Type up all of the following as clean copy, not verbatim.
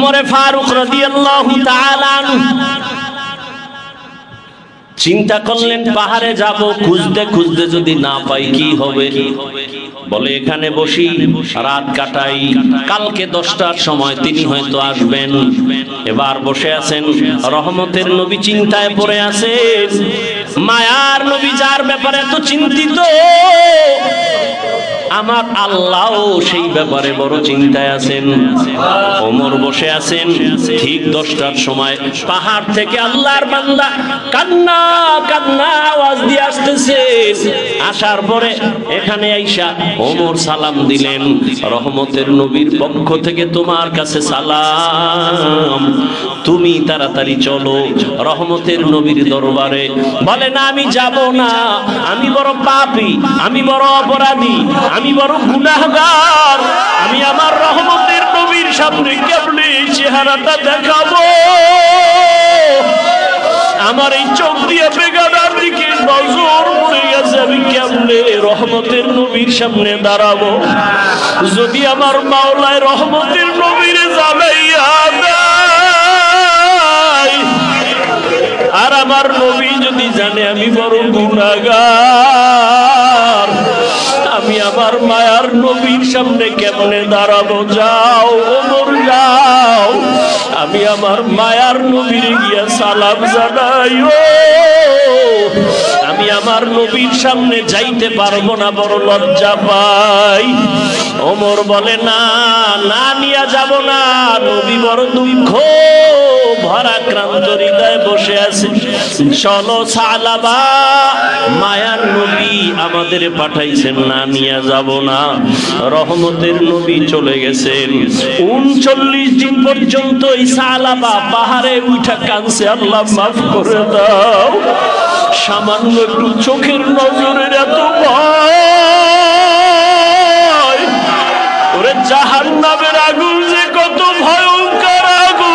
ওমর ফারুক রাদিয়াল্লাহু তাআলা চিন্তা করলেন পাহাড়ে যাব, খুঁজতে খুঁজতে যদি না পাই কি হবে। বলে এখানে বসি, রাত কাটাই, কালকে 10টার সময় তিনি হয়তো আসবেন। এবার বসে আছেন, রহমতের নবী চিন্তায় পড়ে আছেন। মায়ার নবী যার ব্যাপারে এত চিন্তিত, আমার আল্লাহও সেই ব্যাপারে বড় চিন্তায় আছেন। ওমর বসে আছেন, ঠিক 10টার সময় পাহাড় থেকে আল্লাহর বান্দা কান্না কান্না আওয়াজ দিয়ে আসতেছে। আসার পরে এখানে আইসা ওমর সালাম দিলেন, রহমতের নবীর পক্ষ থেকে তোমার কাছে সালাম, তুমি তাড়াতাড়ি চলো রহমতের নবীর দরবারে। বলে না, আমি যাব না, আমি বড় পাপী, আমি বড় অপরাধী, আমি বড় গুনাহগার, আমি আমার রহমতের নবীর সামনে কেমনে চেহারাটা দেখাবো? আমার এই চোখ দিয়ে বেগানার দিকে নজর পড়ে গেছে, আমি কেমনে রহমতের নবীর সামনে দাঁড়াবো? যদি আমার মাওলায় রহমতের নবীর জানাইয়া দেয়, আর আমার নবী যদি জানে আমি বড় গুনাহগার, আমি আমার মায়ার নবীর সামনে কেমনে দাঁড়াবো? যাও ওমর যাও, আমি আমার মায়ার নবীর গিয়া সালাম জানাইও। আমি আমার নবীর সামনে যাইতে পারবো না, বড় লজ্জা পাই। ওমর বলে না, না নিয়ে যাব না, নবী বড় দুঃখ ভারাক্রান্ত হৃদয়ে বসে আছে। চলো সালাবা, মায়ার নবী আমাদের পাঠাইছেন, না নিয়ে যাব না। রহমতের নবী চলে গেছেন। 39 দিন পর্যন্ত এই সালাবা পাহাড়ে উঠা কাঁদছে, আল্লাহ মাফ করে দাও, সামান্য একটু চোখের নজরের এত ভয়। ওরে জাহান্নামের আগুন যে কত ভয়ঙ্কর আগুন,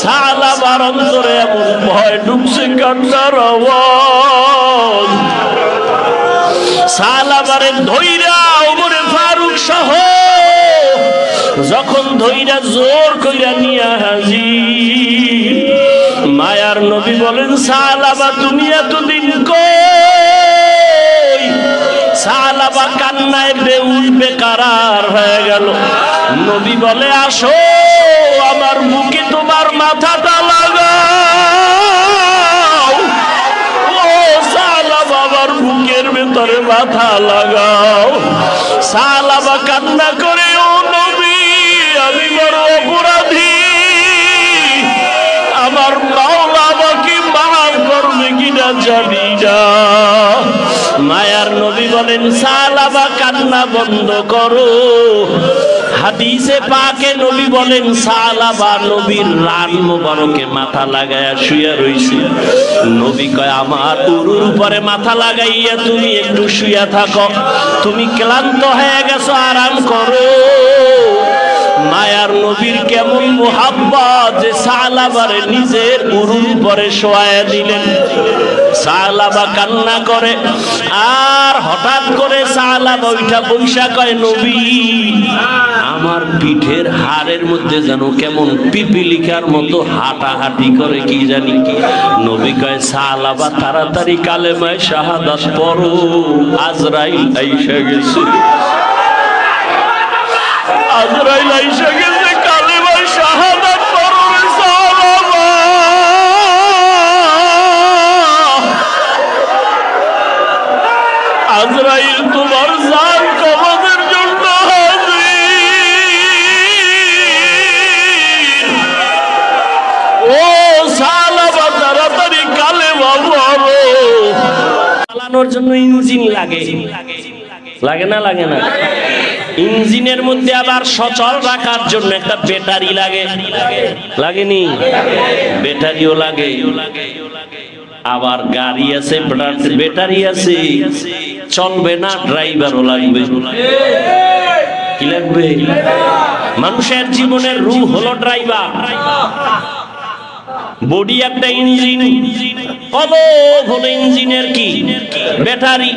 সালাবার অন্তরে এমন ভয় ঢুকছে, কান্নার আওয়াজ। সালাবারে ধইরা ওমরে ফারুক সহ যখন ধইরা জোর কইরা নিয়া হাজির, মায়ার নবী বলেন, সালাবা তুমি এতদিন কই? সালাবা কান্নায় বেউল বেকারার হয়ে গেল। নবী বলে, আসো আমার বুকে তোমার মাথাটা লাগাও। ও সালাবা, আমার বুকের ভেতরে মাথা লাগাও। সালাবা কান্না করে, ও নবী আমি বড় অপরাধী, আমার মাওলা আমাকে মাফ করবে কিনা জানি না। মায়ার নবী বলেন, সালাবা কান্না বন্ধ করো। হাদিসে পাকে নবী বলেন, সালাবা নবীর রান মোবারকে মাথা লাগায়া শুয়ে রইছে। নবী কয়, আমার উরুর উপরে মাথা লাগাইয়া তুমি একটু শুয়ে থাকো, তুমি ক্লান্ত হয়ে গেছো, আরাম করো। মায়ার নবীর কেমন মুহাব্বত যে সালাবারে নিজের উরুর উপরে শোয়ায়া দিলেন। সালাবা কান্না করে, আর হঠাৎ করে সালাবা ওইটা বৈশা কয়, নবী আমার পিঠের হাড়ের মধ্যে যেন কেমন পিপিলিকার মতো হাঁটাহাঁটি করে, কি জানি। নবী কয়, সালাবা তাড়াতাড়ি কালেমায়ে শাহাদাত পড়ো, আজরাইল আইসা গেছে। আজরাইল আইসা গেছে, কালেমায়ে শাহাদাত পড়ো রে সালাবা। আজরাইল তোমার জান কবজের জন্য হাজির। ও সালাবা তাড়াতাড়ি কালেমা পড়ো। চালানোর জন্য ইঞ্জিন লাগে, লাগে না? লাগে না? ইঞ্জিনের মধ্যে আবার সচল রাখার জন্য একটা ব্যাটারি লাগে, লাগেনি? ব্যাটারিও লাগে। আবার গাড়ি আছে, ব্যাটারি আছে, চলবে না, ড্রাইভারও লাগবে। কি লাগবে? মানুষের জীবনের রূহ হলো ড্রাইভার। বডি একটা ইঞ্জিন, কলব হলো ইঞ্জিনের কি? ব্যাটারি।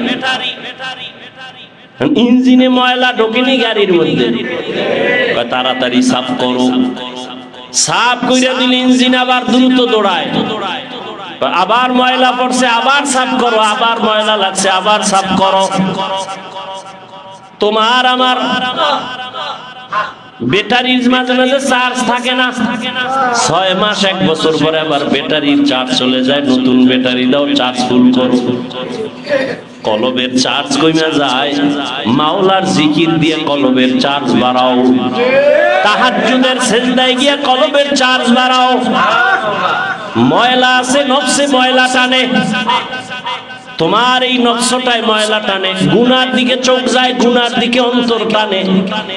ইঞ্জিনে ময়লা ঢোকেনি গাড়ির মধ্যে, তাড়াতাড়ি সাফ করো। সাফ কইরা দিলে ইঞ্জিন আবার দ্রুত দৌড়ায়, আবার ময়লা পড়ছে আবার সাফ করো, আবার ময়লা লাগছে আবার সাফ করো। তোমার আমার ব্যাটারির মাঝে মাঝে চার্জ থাকে না, 6 মাস 1 বছর পরে আবার ব্যাটারির চার্জ চলে যায়, নতুন ব্যাটারি দাও চার্জ ফুল করো। কলবের চার্জ কইমা যায়, মাওলার জিকির দিয়ে কলবের চার্জ বাড়াও, তাহাজ্জুদের সিজদায় গিয়ে কলবের চার্জ বাড়াও। ময়লা আছে নফসে, ময়লা টানে, তোমার এই নকশটায় ময়লা টানে, গুনার দিকে চোখ যায়, গুনার দিকে অন্তর টানে।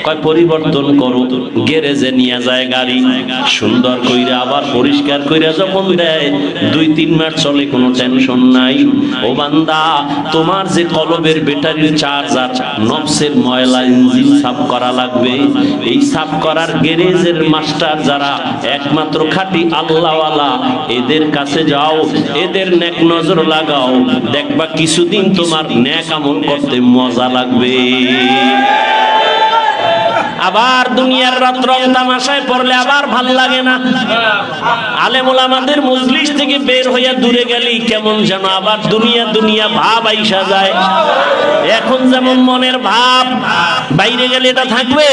কয় পরিবর্তন করো, গ্যারেজে নিয়ে যায় গাড়ি, সুন্দর কইরা আবার পরিষ্কার কইরা যখন দেয় 2-3 মাস চলে, কোনো টেনশন নাই। ও বান্দা, তোমার যে কলবের ব্যাটারির চার্জার, নফসের ময়লা ইঞ্জিন সাফ করা লাগবে। এই সাফ করার গ্যারেজের মাস্টার যারা একমাত্র খাঁটি আল্লাহওয়ালা, এদের কাছে যাও, এদের নেক নজর লাগাও, দেখবা কিছুদিন তোমার নেক আমল করতে মজা লাগবে। আবার দুনিয়ার রাত রং তামাশায় পড়লে আবার ভাল লাগে না। আলেম ওলামাদের মজলিস থেকে বের হইয়া দূরে গেলি কেমন যেন আবার দুনিয়া দুনিয়া ভাব আইসা যায়। এখন যেমন মনের ভাব, বাইরে গেলে এটা থাকবে।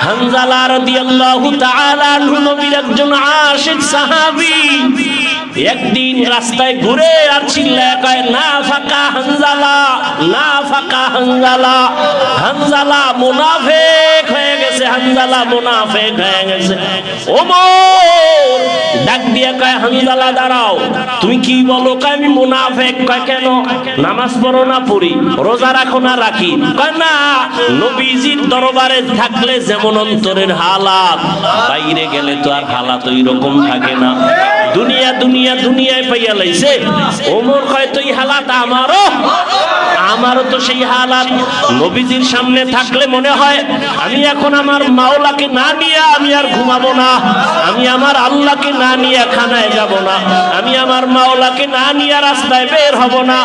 হানজালা রাদিয়াল্লাহু তাআলা আনহু নবীর একজন আশিক সাহাবী, একদিন রাস্তায় ঘুরে আর চিল্লায় কয়, না ফাকা হানজালা, না ফাকা হানজালা, হানজালা মুনাফিক হয়ে গেছে, হানজালা মুনাফিক হয়ে গেছে। ওমর ডাক দিয়ে কয়, হানজালা দাঁড়াও, তুমি কি বলো? কয় আমি মুনাফিক। কয় কেন? নামাজ পড়ো না? পড়ি। রোজা রাখো না? রাখি। কয় না, নবীজির দরবারে থাকলে যেমন অন্তরের হালাত, বাইরে গেলে তো আর হালাত ওই রকম থাকে না। দুনিয়া দুনিয়া দুনিয়ায় পাইয়া লাইছে। ওমর কয়, তো এই হালাত আমারও তো সেই হালাত। নবীজির সামনে থাকলে মনে হয় আমি এখন আমার মাওলাকে না নিয়ে আমি আর ঘুমাবো না, আমি আমার আল্লাহকে না নিয়ে খানায় যাব না, আমি আমার মাওলাকে না নিয়ে রাস্তায় বের হব না।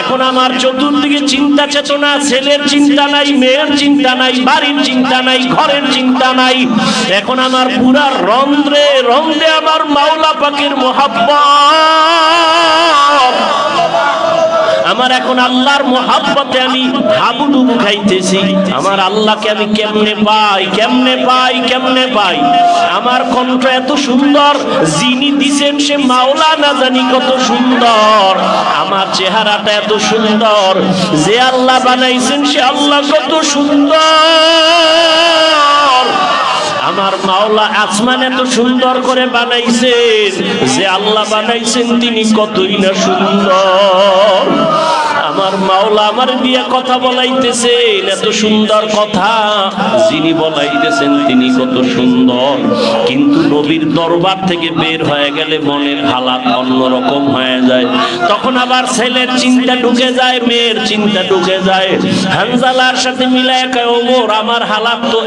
এখন আমার চতুর্দিকে চিন্তা চেতনা, ছেলের চিন্তা নাই, মেয়ের চিন্তা নাই, বাড়ির চিন্তা নাই, ঘরের চিন্তা নাই। এখন আমার পুরা রন্ধ্রে রন্ধ্রে আমার মাওলা পাকের মোহাব্বত, আমার এখন আল্লাহর মোহাব্বতে আমি হাবুডুবু খাইতেছি। আমার আল্লাহকে আমি কেমনে পাই, কেমনে পাই, কেমনে পাই? আমার কণ্ঠ এত সুন্দর, যিনি দিছেন সে মাওলা না জানি কত সুন্দর। আমার চেহারাটা এত সুন্দর, যে আল্লাহ বানাইছেন সে আল্লাহ কত সুন্দর। আমার মাওলা আসমান এত সুন্দর করে বানাইছেন, যে আল্লাহ বানাইছেন তিনি কতই না সুন্দর। আমার মাওলা আমার দিয়ে কথা বলাইতেছেন, এত সুন্দর কথা, যিনি বলাইতেছেন তিনি কত সুন্দর। কিন্তু নবীর দরবার থেকে বের হয়ে গেলে মনের হালাত অন্যরকম হয়ে যায়। তখন আবার ছেলের চিন্তা ঢুকে যায়, মেয়ের চিন্তা ঢুকে যায়। হানজালার সাথে মিলায় কয়, ওমর আমার হালাত তো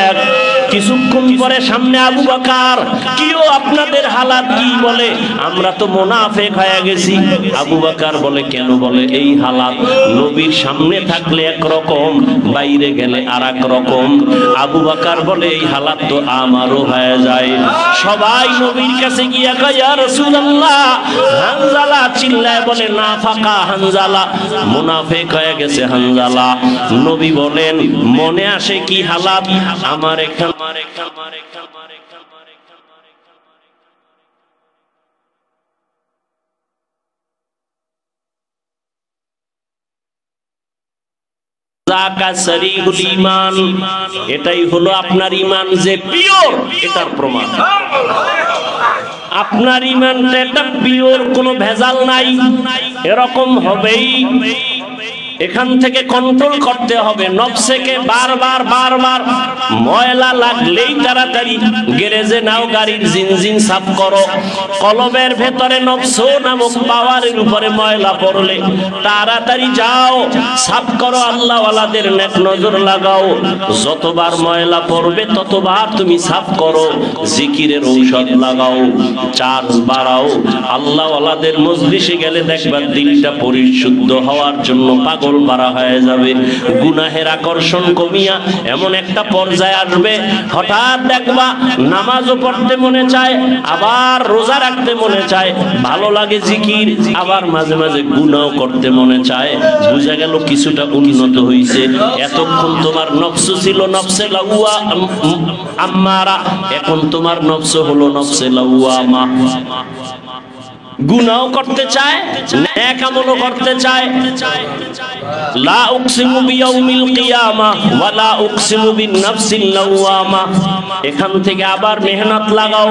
এক। কিছুক্ষণ পরে সামনে আবু বকর, কিও আপনাদের হালাত কি? বলে আমরা তো মুনাফিক হয়ে গেছি। আবু বকর বলে কেন? বলে এই হালাত, নবীর সামনে থাকলে একরকম, বাইরে গেলে আর এক রকম। আবু বকর বলে এই হালাত তো আমারও হয়ে যায়। সবাই নবীর কাছে গিয়া কয়, ইয়া রাসূলুল্লাহ, হানজালা চিল্লায় বলে না ফাকা হানজালা, মুনাফিক হয়ে গেছে হানজালা। নবী বলেন, মনে আসে কি হালাত? আমার এখান এটাই হলো আপনার ইমান যে পিওর, এটার প্রমাণ। আপনার ইমানটা এটা পিওর, কোনো ভেজাল নাই, এরকম হবেই। এখান থেকে কন্ট্রোল করতে হবে নফসকে। বারবার বারবার ময়লা লাগলেই তাড়াতাড়ি গ্যারেজে নাও, গাড়ির ইঞ্জিন সাফ করো। কলবের ভেতরে নফস নামক পাওয়ারের উপরে ময়লা পড়লে তাড়াতাড়ি যাও সাফ করো। আল্লাহওয়ালাদের নেক নজর লাগাও। যতবার ময়লা পড়বে ততবার তুমি সাফ করো। জিকিরের ঔষধ লাগাও, চার্জ বাড়াও। আল্লাহওয়ালাদের মজলিসে গেলে দেখবা দিলটা পরিশুদ্ধ হওয়ার জন্য পাগল পাগল পারা হয়ে যাবে, গুনাহের আকর্ষণ কমিয়া এমন একটা পর্যায়ে আসবে, হঠাৎ দেখবা নামাজও পড়তে মনে চায়, আবার রোজা রাখতে মনে চায়, ভালো লাগে জিকির, আবার মাঝে মাঝে গুনাহ করতে মনে চায়। বুঝা গেল কিছুটা উন্নত হইছে। এতক্ষণ তোমার নফস ছিল নফসে লাওয়া আম্মারা, এখন তোমার নফস হলো নফসে লাওয়ামা। গুনাহ করতে চায়, নেক আমলও করতে চায়। লা উকসিমু বিয়াউমিল কিয়ামাহ ওয়া লা উকসিমু বিন-নাফসিল লাওয়ামা। এখান থেকে আবার মেহনত লাগাও,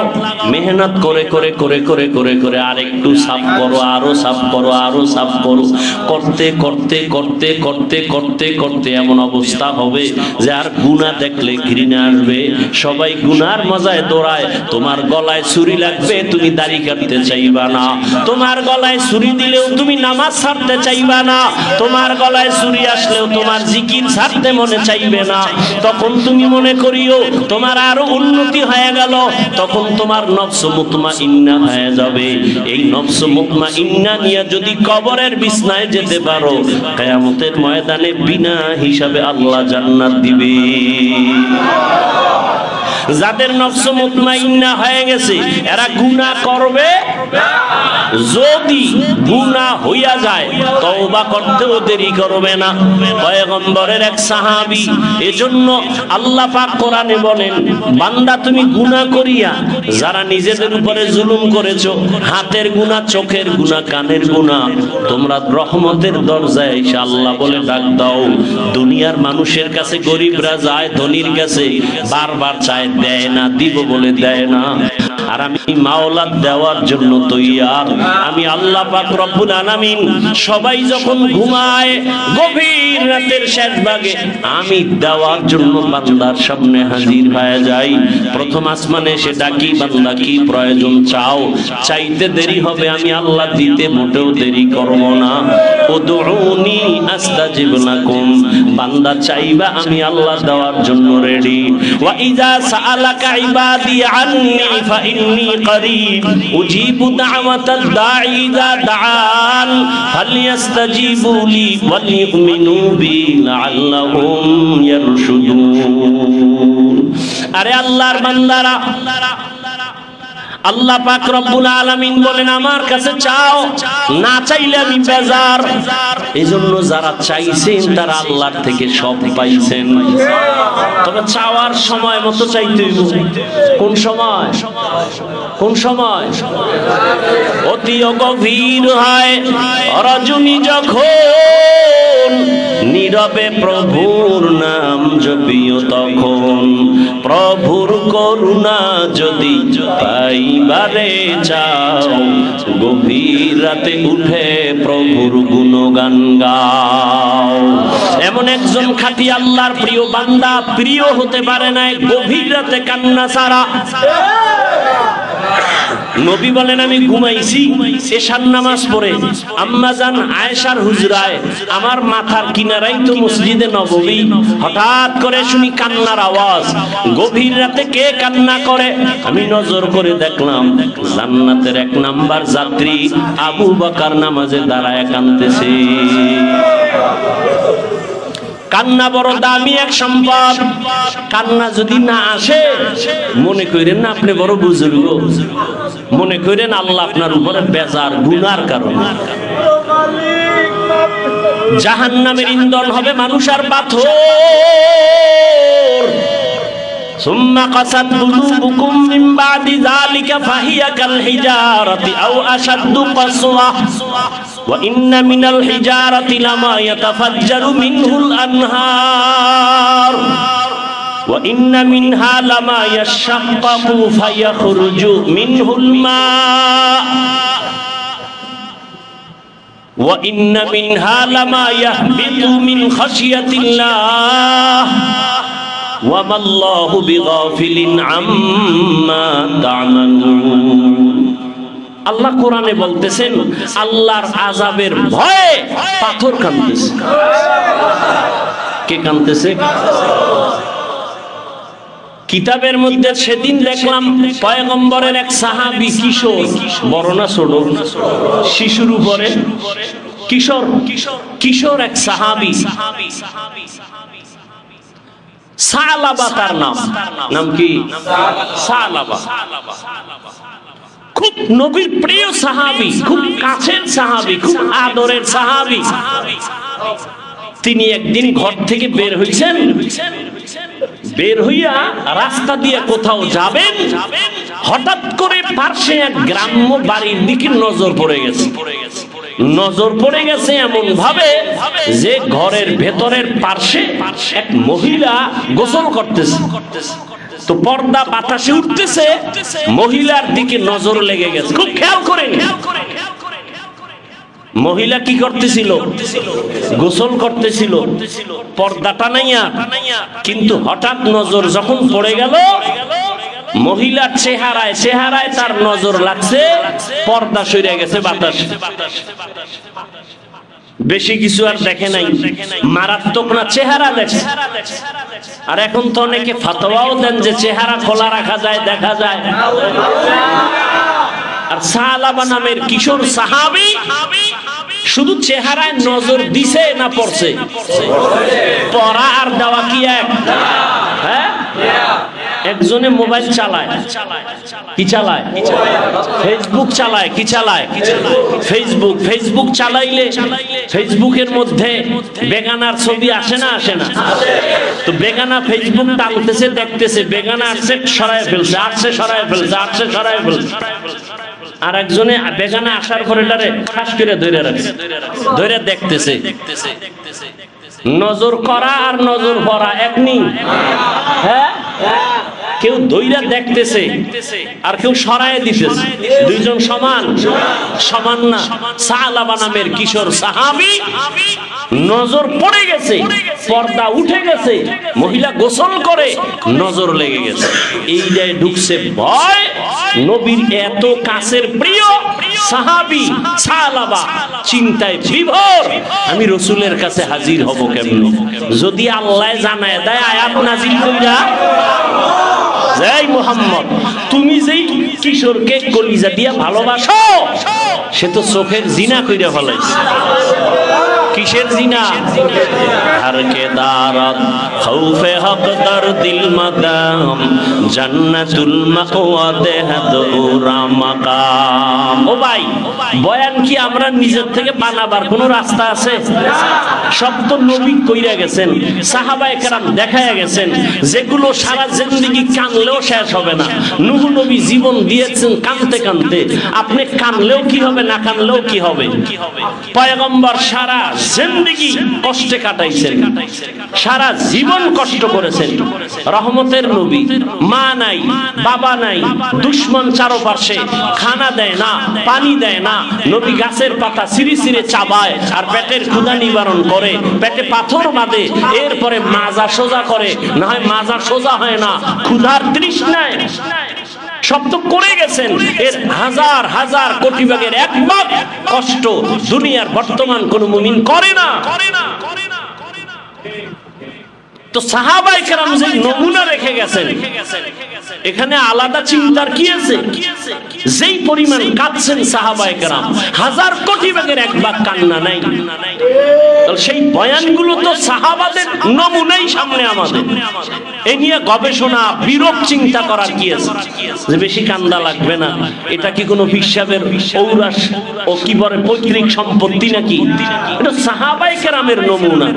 মেহনত করে করে করে করে করে করে আরেকটু সাফ করো, আরো সাফ করো, আরো সাফ করো, করতে করতে করতে করতে করতে করতে এমন অবস্থা হবে যে আর গুনাহ দেখলে ঘৃণা আসবে। সবাই গুনার মজায় দৌড়ায়, তোমার গলায় ছুরি লাগবে, তুমি দাড়ি কাটতে চাইবা না। তোমার গলায় ছুরি দিলেও তুমি নামাজ ছাড়তে চাইবা না। তোমার গলায় ছুরি আসলেও তোমার জিকির ছাড়তে মনে চাইবে না। তখন তুমি মনে করিও তোমার আরো উন্নতি হয়ে গেল, তখন তোমার নফস মুতমাইন্না হয়ে যাবে। এই নফস মুতমাইন্না নিয়ে যদি কবরের বিছনায় যেতে পারো, কিয়ামতের ময়দানে বিনা হিসাবে আল্লাহ জান্নাত দিবে। যাদের নফস মুতমাইন্না হয়ে গেছে এরা গুনাহ করবে, যদি গুনাহ হইয়া যায় তওবা করতেও দেরি করবে না। পয়গম্বরের এক সাহাবী, এজন্য আল্লাহ পাক কোরআনে বলেন, বান্দা তুমি গুনাহ করিয়া যারা নিজেদের উপরে জুলুম করেছো, হাতের গুনাহ, চোখের গুনাহ, কানের গুনাহ, তোমরা রহমতের দরজায় এসে আল্লাহ বলে ডাক দাও। দুনিয়ার মানুষের কাছে গরিবরা যায় ধনীর কাছে, বারবার চায়, দেয় না, দিব বলে দেয় না। আর আমি মাওলা দেওয়ার জন্য তৈয়ার। আমি আল্লাহ পাক রব্বুল আলামিন সবাই যখন ঘুমায় গভীর রাতের শেষ ভাগে আমি দেওয়ার জন্য বান্দার সামনে হাজির হয়ে যাই। প্রথম আসমানে এসে ডাকি, বান্দা কি প্রয়োজন চাও? চাইতে দেরি হবে, আমি আল্লাহ দিতে মোটেও দেরি করব না। উদউনি আস্তাজিব লাকুম, বান্দা চাইবা, আমি আল্লাহ দেওয়ার জন্য রেডি। ওয়া ইযা সাআলাকা ইবাদি আন্নী ফাইন্নী করিব উজিবু দাওয়াতাদ দাঈ ইযা দাআন ফালইস্তাজিবু লি ওয়ালিউমিনু বি লাআল্লাহুম ইয়ারশুদুন। আরে আল্লাহর বান্দারা, আল্লাহ পাক রব্বুল আলামিন বলেন আমার কাছে চাও, না চাইলে আমি বেজার। এজন্য যারা চাইছেন তারা আল্লাহর থেকে সব পাইছেন। তবে চাওয়ার সময় মতো চাইতে হইব। কোন সময়? কোন সময়? অতি গভীর হয় রজনী যখন, নীরবে প্রভুর নাম জপিও তখন। প্রভুর করুণা যদি পাইবারে চাও, গভীর রাতে উঠে প্রভুর গুণগান গাও। এমন একজন খাঁটি আল্লাহর প্রিয় বান্দা প্রিয় হতে পারে না গভীর রাতে কান্না ছাড়া। নবী বলেন, আমি ঘুমাইছি এশার নামাজ পড়ে, আম্মাজান আয়েশার হুজরায়, আমার মাথার কিনারাই তো মসজিদে নববী। হঠাৎ করে শুনি কান্নার আওয়াজ। গভীর রাতে কে কান্না করে? আমি নজর করে দেখলাম জান্নাতের 1 নাম্বার যাত্রী আবু বকর নামাজে দাঁড়ায় কাঁদতেছে। কান্না বড় দামি এক সম্পদ। কান্না যদি না আসে মনে করেন না আপনি বড় বুজুর্গ, মনে করেন আল্লাহ আপনার উপরে বেজার, গুনার কারণে। জাহান্নামের ইন্ধন হবে মানুষ আর পাথর। সুম্মা কাসাত কুলুবুকুম মিন বাদি যালিকা ফাহিয়া কাল হিজারাতি আও আশাদ্দু কাসওয়া ওয়া ইন্না মিনাল হিজারাতি লামা ইয়াতাফাজ্জারু মিনহুল আনহার ওয়া ইন্না মিনহা লামা ইয়াশাক্কাকু ফায়াখরুজু মিনহুল মা ওয়া ইন্না মিনহা লামা ইয়াহবিতু মিন খাশিয়াতিল্লাহ ওয়া মাল্লাহু বিগাফিলিন আম্মা তা'মালুন। আল্লাহ কোরআনে বলতেছেন আল্লাহর আযাবের ভয়ে পাথর কাঁদতেছে। কে কাঁদতেছে? কিতাবের মধ্যে সেদিন দেখলাম পয়গম্বরের এক সাহাবী, কিশোর, বড় না ছোট, শিশুর উপরে কিশোর কিশোর এক সাহাবী, সালাবা তার নাম। নাম কি? সালাবা। খুব নবীর প্রিয় সাহাবী, খুব কাছের সাহাবী, খুব আদরের সাহাবী। তিনি একদিন ঘর থেকে বের হইছেন, বের হইয়া রাস্তা দিয়ে কোথাও যাবেন, হঠাৎ করে পাশে এক গ্রাম্য বাড়ির দিকে নজর পড়ে গেছে। নজর পড়ে গেছে এমন ভাবে যে ঘরের ভেতরের পাশে এক মহিলা গোসল করতেছে। তো পর্দা বাতাসে উঠতেছে, মহিলার দিকে নজর লেগে গেছে। খুব খেয়াল করেন, মহিলা কি করতেছিল? গোসল করতেছিল, পর্দাটা নাইয়া। কিন্তু হঠাৎ নজর যখন পড়ে গেল মহিলার চেহারায় তার নজর লাগছে, পর্দা সরে গেছে বাতাস। বেশি কিছু আর দেখে নাই, মারাত্মক না, চেহারা দেখে। আর এখন তো অনেকে ফতোয়াও দেন যে চেহারা খোলা রাখা যায়, দেখা যায়। আর সালাবা নামের কিশোর সাহাবী শুধু চেহারায় নজর দিছে না পড়ছে? পড়া আর দেওয়া কি এক? হ্যাঁ, একজনে মোবাইল চালায়, কি চালায়? ফেসবুক চালায়। কি চালায়? ফেসবুক চালাইলে ফেসবুকের মধ্যে বেগানার ছবি আসে না? আসে না? তো বেগানা ফেসবুক টানতেছে, দেখতেছে, বেগানা আসছে, সরায় ফেলছে, আসছে, সরায় ফেলছে, আসছে, সরায় ফেলছে। আর একজনে বেগানা আসার পরে এটারে খাস করে ধরে রাখছে, ধরে দেখতেছে। নজর করা আর নজর পড়া এক নেই। হ্যাঁ, কেউ দইরা দেখতেছে আর কেউ সরায় দিতেছে, দুইজন সমান? সমান না। সালাবা নামের কিশোর সাহাবী নজর পড়ে গেছে, পর্দা উঠে গেছে, মহিলা গোসল করে, নজর লেগে গেছে। এইটাই ঢুকছে ভয়। নবীর এত কাছের প্রিয় সাহাবী সালাবা চিন্তায় বিভোর, আমি রসুলের কাছে হাজির হব কেমনে? যদি আল্লাহ জানায় দেয় আয়াত নাজিল কইরা, এই মুহাম্মদ তুমি যেই কিশোরকে কলিজা দিয়া ভালোবাসো, সে তো চোখের জিনা কইরা ফেলাইছে। কিসের জিনা? হারকে দারাত খৌফে হক দর দিল মাকাম জান্নাতুল মাকওয়া দেহদুরা মাকাম। ও ভাই, বয়ান কি আমরা নিজের থেকে বানাবার কোনো রাস্তা আছে? সব তো নবী কইরা গেছেন, সাহাবায়ে কেরাম দেখায়া গেছেন, যেগুলো সারা জিন্দেগি কানলেও শেষ হবে না। নূহ নবী জীবন দিয়েছেন কানতে কানতে, আপনি কানলেও কি হবে, না কানলেও কি হবে? পয়গম্বর সারা জিন্দেগি কষ্টে কাটাইছেন, সারা জীবন কষ্ট করেছেন। রহমতের নবী, মা নাই, বাবা নাই, দুশ্মন চারপাশে, খানা দেয় না, পানি দেয় না। নবী গাছের পাতা ছিঁড়ে ছিঁড়ে চাবায় আর পেটের ক্ষুধা নিবারণ করে, পেটে পাথর বাঁধে, এরপরে মাজা সোজা করে, না হয় মাজা সোজা হয় না, ক্ষুধার তৃষ্ণায় সব তো করে গেছেন। এর হাজার হাজার কোটি ভাগের এক ভাগ কষ্ট দুনিয়ার বর্তমান কোন মুমিন করে না। তো সাহাবায়ে কেরাম যে নমুনা রেখে গেছেন, এখানে আলাদা চিন্তার কি আছে? যেই পরিমাণ কাঁদছেন সাহাবায়ে কেরাম, হাজার কোটি ভাগের এক ভাগ কান্না নাই। সেই বয়ানগুলো তো সাহাবাদের নমুনাই সামনে আমাদের। এ নিয়ে গবেষণা, বিরূপ চিন্তা করার কি আছে? যে বেশি কান্দা লাগবে না, এটা কি কোনো হিসাবের ঔরাস ও কি বলে পৈতৃক সম্পত্তি নাকি? এটা সাহাবায়ে কেরামের নমুনা।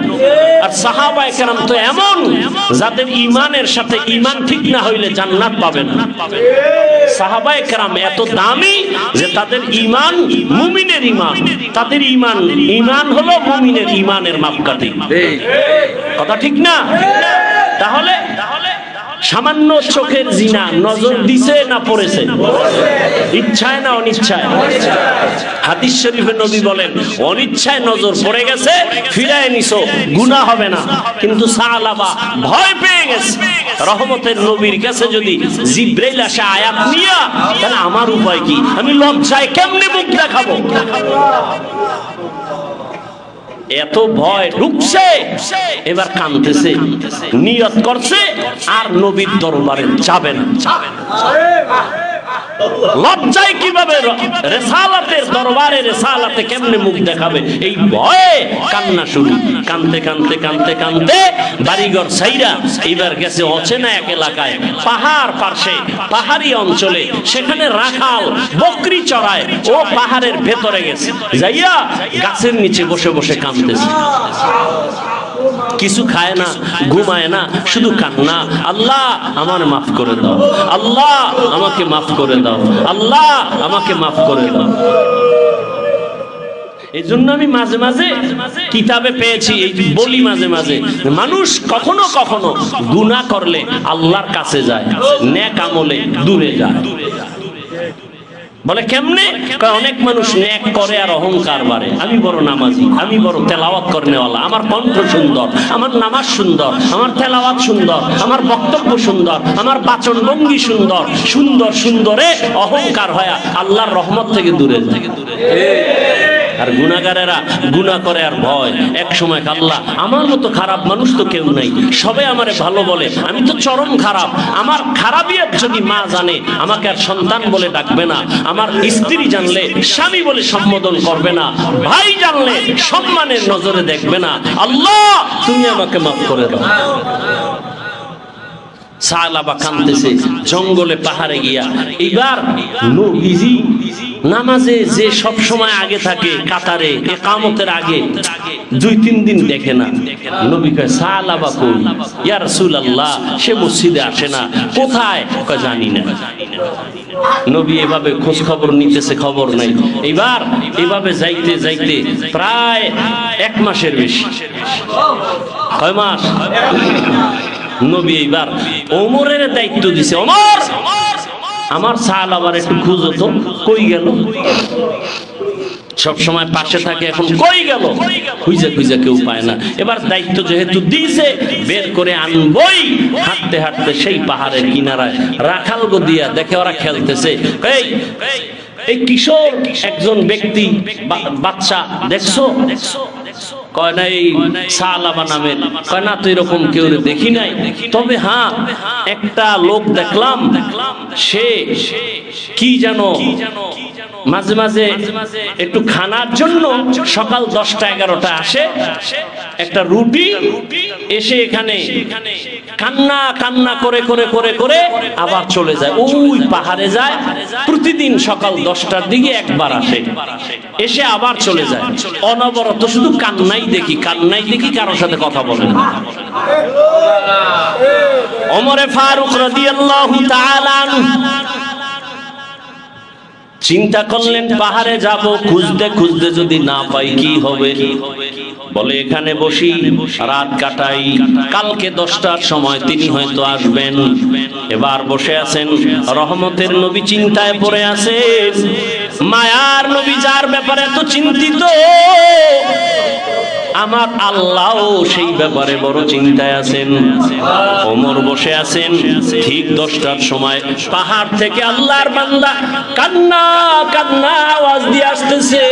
আর সাহাবায়ে কেরাম তো এমন যাদের ঈমানের সাথে ঈমান ঠিক না হইলে জান্নাত পাবে না। সাহাবায়ে কেরাম এত দামি যে তাদের ঈমান মুমিনের ঈমান, তাদের ঈমান হলো মুমিনের ঈমানের মাপকাঠি। কথা ঠিক না? তাহলে সামান্য চোখের জিনা নজর দিছে না পড়েছে? ইচ্ছায় না অনিচ্ছায়? হাদিস শরীফে নবী বলেন, অনিচ্ছায় নজর পড়ে গেছে, ফিরায় নিছো, গুনাহ হবে না। কিন্তু সালাবা ভয় পেয়ে গেছে। রহমতের নবীর কাছে যদি জিবরাইল আসে আয়াত নিয়া, তাহলে আমার উপায় কি? আমি লজ্জায় কেমনে মুখ দেখাবো? এত ভয় ঢুকছে, এবার কাঁদতেছে, নিয়ত করছে আর নবীর দরবারে যাবেন। লজ্জায় কিভাবে রিসালাতের দরবারে রিসালাতে কেমনে মুখ দেখাবে এই ভয়ে কান্না শুরু। কানতে কানতে কানতে কানতে বাড়িঘর ছাইরা এইবার গেছে অচেনা এক এলাকায়, পাহাড় পাশে, পাহাড়ি অঞ্চলে, সেখানে রাখাল বকরি চড়ায়। ও পাহাড়ের ভেতরে গেছে, যাইয়া গাছের নিচে বসে বসে কাঁদতেছে। কিছু খায় না, ঘুমায় না, শুধু কান্না। আল্লাহ আমার মাফ করে দাও, আল্লাহ আমাকে মাফ করে দাও, আল্লাহ আমাকে মাফ করে দাও। এই জন্য আমি মাঝে মাঝে কিতাবে পেয়েছি, এই বলি মাঝে মাঝে, মানুষ কখনো কখনো গুনাহ করলে আল্লাহর কাছে যায়, নেক আমলে দূরে যায়। বলে কেমনে? অনেক মানুষ নেক করে আর অহংকার বাড়ে। আমি বড় নামাজি, আমি বড় তেলাওয়াত করনেওয়ালা, আমার কণ্ঠ সুন্দর, আমার নামাজ সুন্দর, আমার তেলাওয়াত সুন্দর, আমার বক্তব্য সুন্দর, আমার বাচন ভঙ্গি সুন্দর, সুন্দর সুন্দরে অহংকার হয় আল্লাহর রহমত থেকে দূরে যায়। আর গুনাহগারেরা গুনাহ করে আর ভয়, এক সময় আল্লাহ আমার মতো খারাপ মানুষ তো কেউ নাই, সবে আমারে ভালো বলে, আমি তো চরম খারাপ। আমার খারাপিয়াত যদি মা জানে আমাকে আর সন্তান বলে ডাকবে না, আমার স্ত্রী জানলে স্বামী বলে সম্বোধন করবে না, ভাই জানলে সম্মানের নজরে দেখবে না। আল্লাহ তুমি আমাকে মাফ করে দাও। সাহাবা কাঁদতেছে জঙ্গলে পাহাড়ে গিয়া। এইবার নবীজি নামাজে যে সব সময় আগে থাকে কাতারে, ইকামতের আগে 2-3 দিন দেখে না। নবী কয় সাহাবা কই? ইয়া রাসূলুল্লাহ সে মসজিদে আসে না, কোথায়? কয় জানি না। নবী এভাবে খোঁজ খবর নিতেছে, খবর নাই। এইবার এভাবে যাইতে যাইতে প্রায় 1 মাসের বেশি। কয় মাস? নবী এইবার ওমরের দায়িত্ব দিছে, ওমর আমার সাহাবার একটু খুঁজো তো, কই গেল? সব সময় পাশে থাকে, এখন কই গেল? খুঁজে খুঁজে কেউ পায় না। এবার দায়িত্ব যেহেতু দিয়েছে বের করে আনবই। হাঁটতে হাঁটতে সেই পাহাড়ের কিনারায় রাখাল গো দিয়া দেখে ওরা খেলতেছে। এই কিশোর একজন ব্যক্তি, বাচ্চা দেখছো? কয় না এই সাহাবা নামের। কয় না তো এরকম কেউ দেখি নাই, তবে হ্যাঁ একটা লোক দেখলাম, সে কি জানো মাঝে মাঝে একটু খানার জন্য সকাল 10টা-11টা আসে, একটা রুটি এসে এখানে কান্না কান্না করে করে করে করে আবার চলে যায়, ওই পাহাড়ে যায়। প্রতিদিন সকাল 10টার দিকে একবার আসে, এসে আবার চলে যায়। অনবরত শুধু কান্নাই দেখি, কান্নাই দেখি, কারোর সাথে কথা বলে না। ওমরে ফারুক রাদিয়াল্লাহু তাআলা চিন্তা করলেন পাহাড়ে যাব, খুঁজতে খুঁজতে যদি না পাই কি হবে? বলে এখানে বসি, রাত কাটাই, কালকে 10টার সময় তিনি হয়তো আসবেন। এবার বসে আছেন, রহমতের নবী চিন্তায় পড়ে আছেন। মায়ার নবী যার ব্যাপারে এত চিন্তিত, আমার আল্লাহ সেই ব্যাপারে বড় চিন্তায় আছেন। ওমর বসে আছেন, ঠিক 10টার সময় পাহাড় থেকে আল্লাহর বান্দা কান্না কান্না আওয়াজ দিয়ে আসতেছে।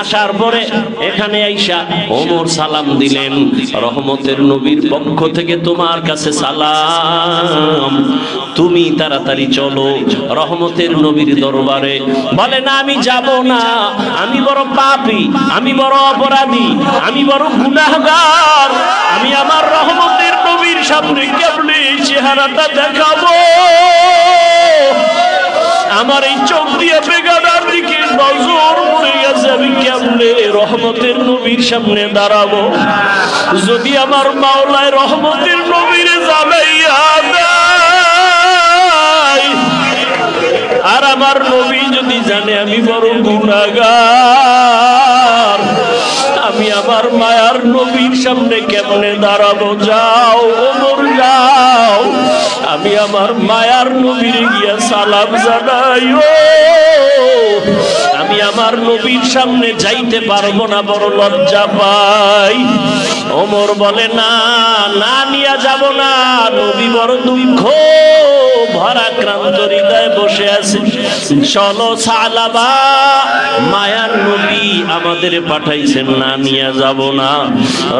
আসার পরে এখানে আইসা ওমর সালাম দিলেন, রহমতের নবীর পক্ষ থেকে তোমার কাছে সালাম, তুমি তাড়াতাড়ি চলো রহমতের নবীর দরবারে। বলে না আমি যাব না, আমি বড় পাপী, আমি বড় অপরাধী, আমি বড় গুনাহগার, আমি আমার রহমতের নবীর সামনে কেমনে চেহারাটা দেখাবো? আমার এই চোখ দিয়ে বেগানার দিকে নজর পড়ে গেছে, আমি কেমনে রহমতের নবীর সামনে দাঁড়াবো? যদি আমার মাওলায় রহমতের নবীর জ্বালাইয়া দেয়, আর আমার নবী যদি জানে আমি বড় গুনাহগার, আমি আমার মায়ার নবীর সামনে কেমনে দাঁড়াবো? যাও ওমর যাও, আমি আমার মায়ার নবীর গিয়া সালাম জানাইও। আমি আমার নবীর সামনে যাইতে পারবো না, বড় লজ্জা পাই। ওমর বলে না, না নিয়ে যাব না, নবী বড় দুঃখ ভারাক্রান্ত হৃদয়ে বসে আছে। চলো সালাবা, মায়ার নবী আমাদের পাঠাইছেন না, নিয়ে যাব না।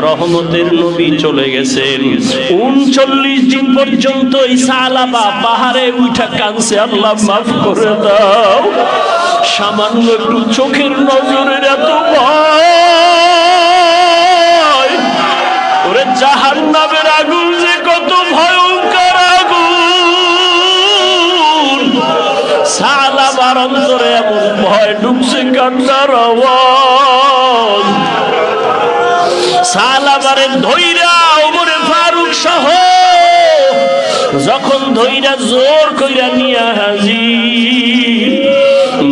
রহমতের নবী চলে গেছেন। 39 দিন পর্যন্ত এই সালাবা পাহাড়ে উঠা কাঁদছে, আল্লাহ মাফ করে দাও। সামান্য একটু চোখের নজরের এত ভয়, ওরে জাহান্নামের আগুন যে কত ভয়ঙ্কর আগুন। সালাবার অন্তরে এমন ভয় ঢুকছে, কান্নার আওয়াজ। সালাবারে ধইরা ওমরে ফারুক সহ যখন ধইরা জোর কইরা নিয়া হাজির,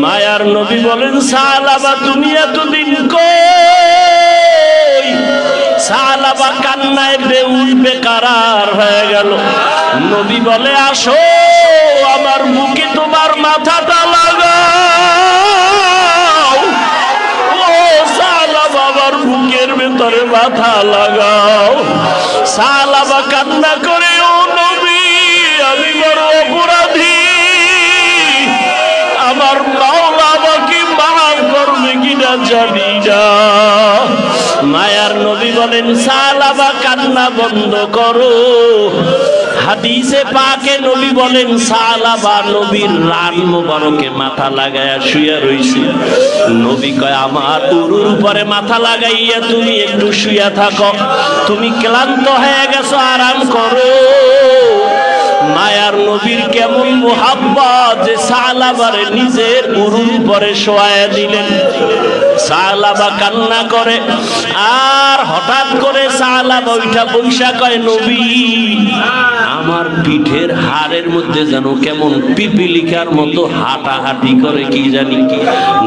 মায়ার নবী বলেন, সালাবা তুমি এতদিন কই? সালাবা কান্নায় বেউল বেকারার হয়ে গেল। নবী বলে, আসো আমার বুকে তোমার মাথাটা লাগাও। ও সালাবা আমার বুকের ভেতরে মাথা লাগাও। সালাবা কান্না করে, ও নবী আমি বড় অপরাধী, আমার মাওলা আমাকে মাফ করবে কিনা জানি না। মায়ার নবী বলেন, সালাবা কান্না বন্ধ করো। হাদিসে পাকে নবী বলেন, সালাবা নবীর রান মোবারকে মাথা লাগায়া শুয়ে রইছে। নবী কয়, আমার উরুর উপরে মাথা লাগাইয়া তুমি একটু শুয়ে থাকো, তুমি ক্লান্ত হয়ে গেছো, আরাম করো। মায়ার নবীর কেমন মুহাব্বত যে সালাবারে নিজের উরুর উপরে শোয়ায়া দিলেন। সালাবা কান্না করে, আর হঠাৎ করে সালাবা ওইটা বৈশা কয়, নবী আমার পিঠের হাড়ের মধ্যে যেন কেমন পিপিলিকার মতো হাঁটাহাঁটি করে, কি জানি কি।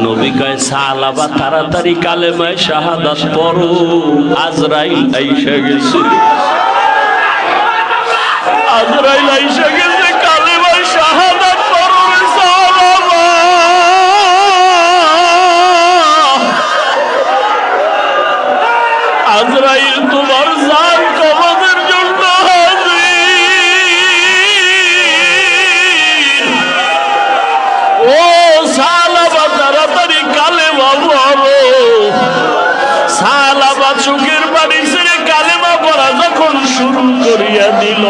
নবী কয়, সালাবা তাড়াতাড়ি কালেমায়ে শাহাদাত পড়ো, আজরাইল আইসা গেছে। আজরাইল আইসা গেছে, কালেমায়ে শাহাদাত পড়ো রে সালাবা। আজরাইল তোমার জান কবজের জন্য হাজির। ও সালাবা তাড়াতাড়ি কালেমা পড়ো। সালাবা চোখের পানি ছেড়ে কালেমা পড়া যখন শুরু করিয়া দিল,